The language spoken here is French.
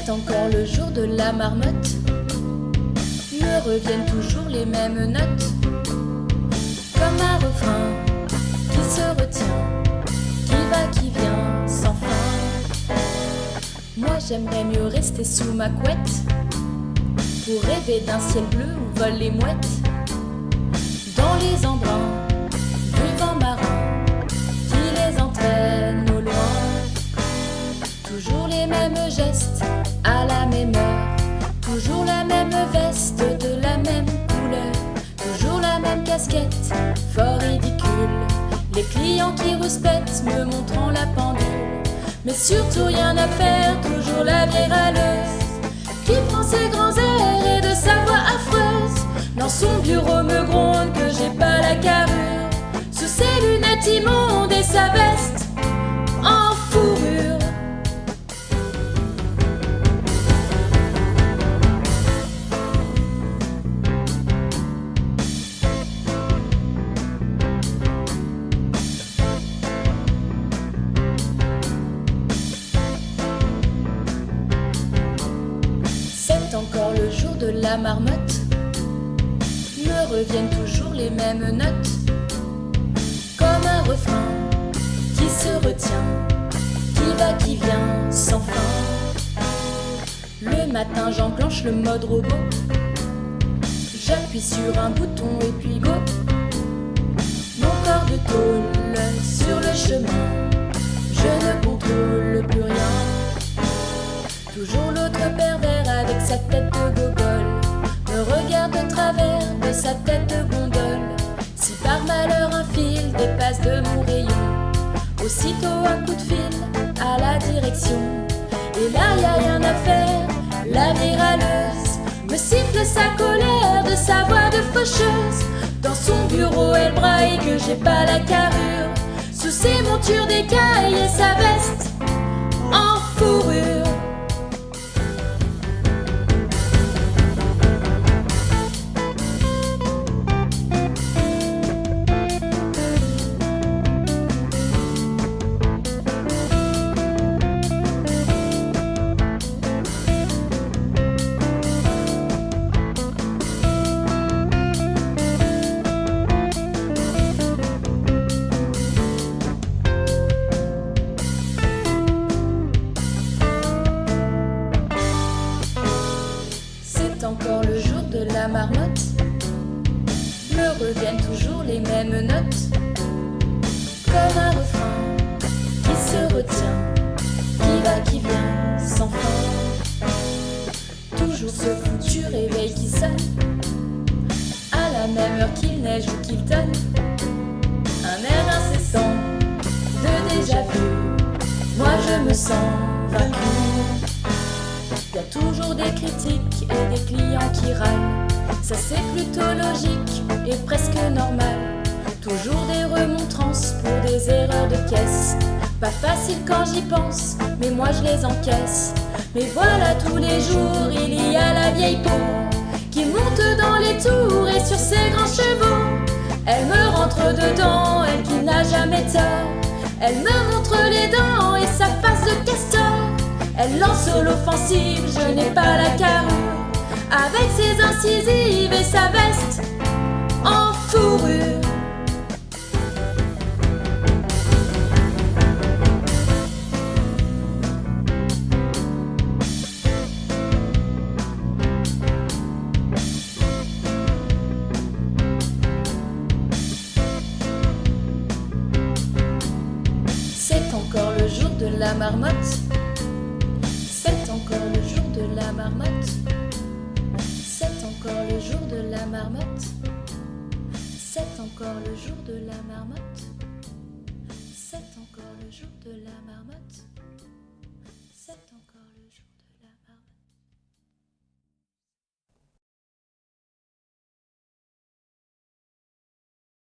C'est encore le jour de la marmotte. Me reviennent toujours les mêmes notes, comme un refrain qui se retient, qui va, qui vient, sans fin. Moi j'aimerais mieux rester sous ma couette, pour rêver d'un ciel bleu où volent les mouettes, dans les embruns du vent marin qui les entraîne au loin. Toujours les mêmes gestes, à la même heure, toujours la même veste de la même couleur, toujours la même casquette, fort ridicule. Les clients qui rouspètent me montrant la pendule, mais surtout rien à faire, toujours la vieille râleuse qui prend ses grands airs et de sa voix affreuse dans son bureau me gronde que j'ai pas la carrure, sous ses lunettes immondes et sa veste en fourrure. C'est encore le jour de la marmotte. Me reviennent toujours les mêmes notes, comme un refrain qui se retient, qui va, qui vient, sans fin. Le matin j'enclenche le mode robot, j'appuie sur un bouton et puis go. Mon corps de tôle sur le chemin, je ne contrôle plus rien. Toujours l'autre pervers avec sa tête de gogol me regarde de travers de sa tête de gondole. Si par malheur un fil dépasse de mon rayon, aussitôt un coup de fil à la direction. Et là y a rien à faire, la vieille râleuse me siffle sa colère de sa voix de faucheuse. Dans son bureau elle braille que j'ai pas la carrure, sous ses montures d'écailles et sa veste en fourrure. C'est encore le jour de la marmotte. Me reviennent toujours les mêmes notes, comme un refrain qui se retient, qui va, qui vient, sans fin. Toujours ce foutu réveil qui sonne, à la même heure qu'il neige ou qu'il tonne. Un air incessant de déjà-vu, moi je me sens vaincu. Y a toujours des critiques et des clients qui râlent, ça c'est plutôt logique et presque normal. Toujours des remontrances pour des erreurs de caisse, pas facile quand j'y pense, mais moi je les encaisse. Mais voilà, tous les jours il y a la vieille peau qui monte dans les tours et sur ses grands chevaux. Elle me rentre dedans, elle qui n'a jamais tort, elle me montre les dents et sa face de castor. Elle lance l'offensive, je n'ai pas la carrure, avec ses incisives et sa veste en fourrure. C'est encore le jour de la marmotte. C'est encore le jour de la marmotte. C'est encore le jour de la marmotte. C'est encore le jour de la marmotte. C'est encore le jour de la marmotte.